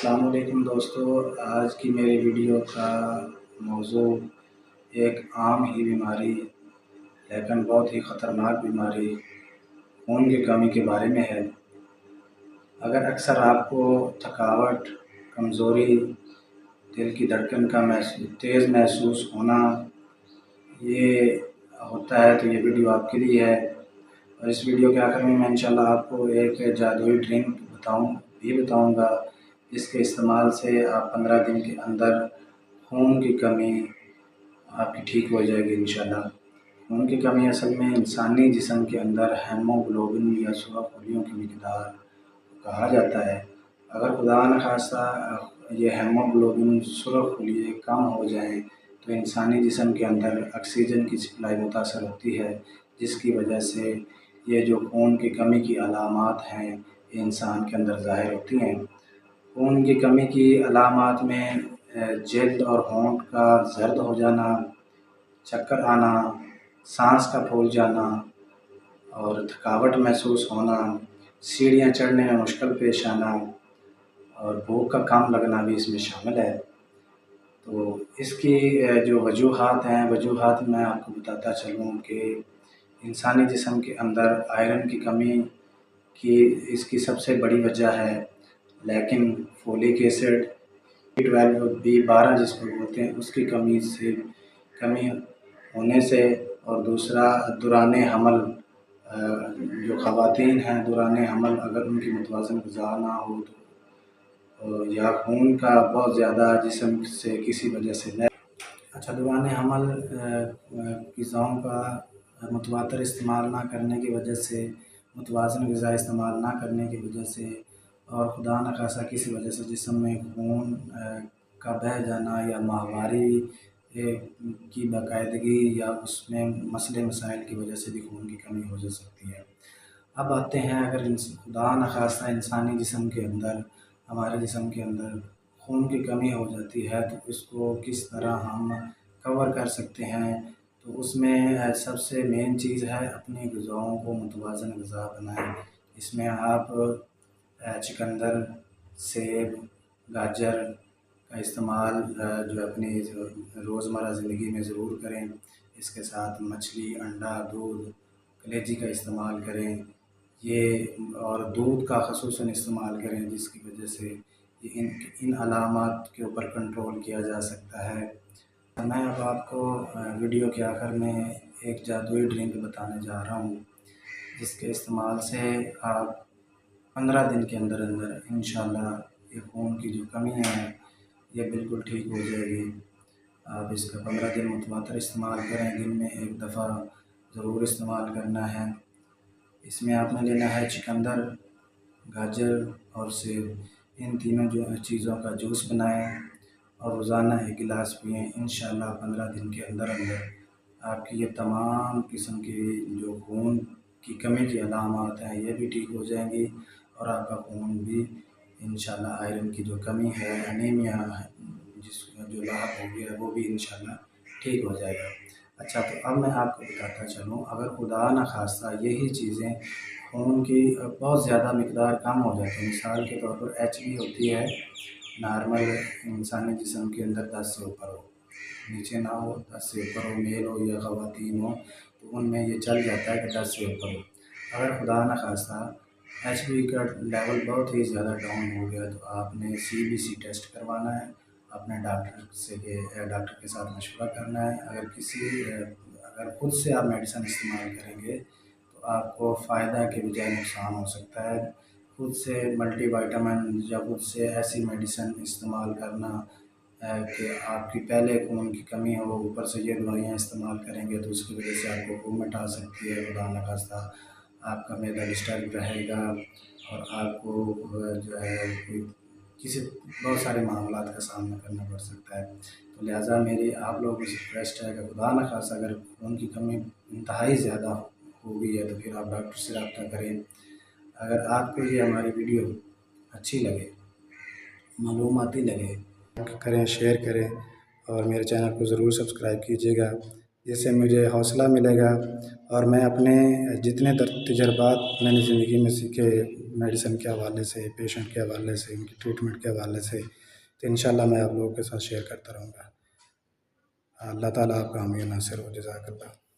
السلام علیکم دوستو، آج کی میری ویڈیو کا موضوع ایک عام ہی بیماری لیکن بہت ہی خطرناک بیماری خون کی کمی کے بارے میں ہے۔ اگر اکثر آپ کو تھکاوٹ، کمزوری، دل کی دھڑکن کا تیز محسوس ہونا یہ ہوتا ہے تو یہ ویڈیو آپ کے لیے ہے۔ اور اس ویڈیو کے آخر میں انشاءاللہ آپ کو ایک جادوئی ڈرنک بتاؤں گا جس کے استعمال سے آپ 15 دن کے اندر خون کی کمی آپ کی ٹھیک ہو جائے گی انشاءاللہ۔ خون کی کمی اصل میں انسانی جسم کے اندر ہیموگلوبن یا سرخ پھلیوں کی مقدار کہا جاتا ہے۔ اگر خدا نخواستہ یہ ہیموگلوبن سرخ پھلیاں کم ہو جائیں تو انسانی جسم کے اندر آکسیجن کی سپلائی متاثر ہوتی ہے، جس کی وجہ سے یہ جو خون کی کمی کی علامات ہیں یہ انسان کے اندر ظاہر ہوتی ہیں۔ خون کی کمی کی علامات میں جلد اور ہونٹ کا زرد ہو جانا، چکر آنا، سانس کا پھول جانا اور تھکاوٹ محسوس ہونا، سیڑھیاں چڑھنے میں مشکل پیش آنا اور بھوک کا کم لگنا بھی اس میں شامل ہے۔ تو اس کی جو وجوہات ہیں میں آپ کو بتاتا چلوں کہ انسانی جسم کے اندر آئرن کی کمی اس کی سب سے بڑی وجہ ہے، لیکن فولک ایسڈ B12 B12 جس کو بولتے ہیں اس کی کمی ہونے سے، اور دوسرا دوران حمل جو خواتین ہیں دوران حمل اگر ان کی متوازن غذا نہ ہو تو یا خون کا بہت زیادہ جسم سے کسی وجہ سے دوران حمل غذاؤں کا متواتر استعمال نہ کرنے کی وجہ سے، متوازن غذا استعمال نہ کرنے کی وجہ سے، اور خدا نخواستہ کسی وجہ سے جسم میں خون کا بہہ جانا یا ماہواری کی باقاعدگی یا اس میں مسائل کی وجہ سے بھی خون کی کمی ہو سکتی ہے۔ اب آتے ہیں، اگر خدا نخواستہ انسانی جسم کے اندر، ہمارے جسم کے اندر خون کی کمی ہو جاتی ہے تو اس کو کس طرح ہم کور کر سکتے ہیں، تو اس میں سب سے مین چیز ہے اپنی غذاؤں کو متوازن غذا بنائیں۔ اس میں آپ چقندر، سیب، گاجر کا استعمال جو اپنی روزمرہ زندگی میں ضرور کریں۔ اس کے ساتھ مچھلی، انڈا، دودھ، کلیجی کا استعمال کریں، اور دودھ کا خصوصاً استعمال کریں، جس کی وجہ سے ان علامات کے اوپر کنٹرول کیا جا سکتا ہے۔ میں اب آپ کو ویڈیو کے آخر میں ایک جادوئی ڈرنک بتانے جا رہا ہوں جس کے استعمال سے آپ 15 دن کے اندر انشاءاللہ یہ خون کی جو کمی ہے یہ بالکل ٹھیک ہو جائے گی۔ آپ اس کا 15 دن متواتر استعمال کریں، دن میں ایک دفعہ ضرور استعمال کرنا ہے۔ اس میں آپ نے لینا ہے چقندر، گاجر اور سیب، ان تینوں چیزوں کا جوس بنائیں اور روزانہ ایک گلاس پئیں۔ انشاءاللہ 15 دن کے اندر آپ کی یہ تمام قسم کی جو خون کی کمی کی علامات ہیں یہ بھی ٹھیک ہو جائیں گی، اور آپ کا خون بھی انشاءاللہ آئرن کی جو کمی ہے، انیمیا جس کا جو لاحق ہو گیا وہ بھی انشاءاللہ ٹھیک ہو جائے گا۔ تو اب میں آپ کو بتاتا چلوں، اگر خدا نخواستہ یہی چیزیں خون کی بہت زیادہ مقدار کم ہو جاتی ہے، مثال کے طور پر HB ہوتی ہے نارمل انسانی جسم کے اندر 10 سے اوپر ہو، نیچے نہ ہو، 10 سے اوپر ہو، میل ہو یا خواتین ہو تو ان میں یہ چل جاتا ہے کہ 10 سے اوپر ہو۔ اگر خدا نخواستہ HB کا لیول بہت ہی زیادہ ڈاؤن ہو گیا تو آپ نے CBC ٹیسٹ کروانا ہے، اپنے ڈاکٹر کے ساتھ مشورہ کرنا ہے۔ اگر خود سے آپ میڈیسن استعمال کریں گے تو آپ کو فائدہ کے بجائے نقصان ہو سکتا ہے۔ خود سے ملٹی وائٹامن یا خود سے ایسی میڈیسن استعمال کرنا کہ آپ کی پہلے خون کی کمی ہو، اوپر سے یہ دوائیاں استعمال کریں گے تو اس کی وجہ سے آپ کو وومٹ آ سکتی ہے، خدا نخواستہ آپ کا معدہ ڈسٹرب رہے گا اور آپ کو جو ہے بہت سارے معاملات کا سامنا کرنا پڑ سکتا ہے۔ تو لہٰذا میری آپ لوگوں سے ریکویسٹ ہے کہ خدا نخواستہ اگر خون کی کمی انتہائی زیادہ ہو گئی ہے تو پھر آپ ڈاکٹر سے رابطہ کریں۔ اگر آپ کو یہ ہماری ویڈیو اچھی لگے، معلوماتی لگے، کریں، شیئر کریں اور میرے چینل کو ضرور سبسکرائب کیجیے گا۔ جس سے مجھے حوصلہ ملے گا، اور میں اپنے جتنے تجربات میں نے زندگی میں سیکھے میڈیسن کے حوالے سے، پیشنٹ کے حوالے سے، ان کی ٹریٹمنٹ کے حوالے سے، تو انشاءاللہ میں آپ لوگوں کے ساتھ شیئر کرتا رہوں گا۔ اللہ تعالیٰ آپ کا حامی و ناصر ہو۔ جزاک اللہ۔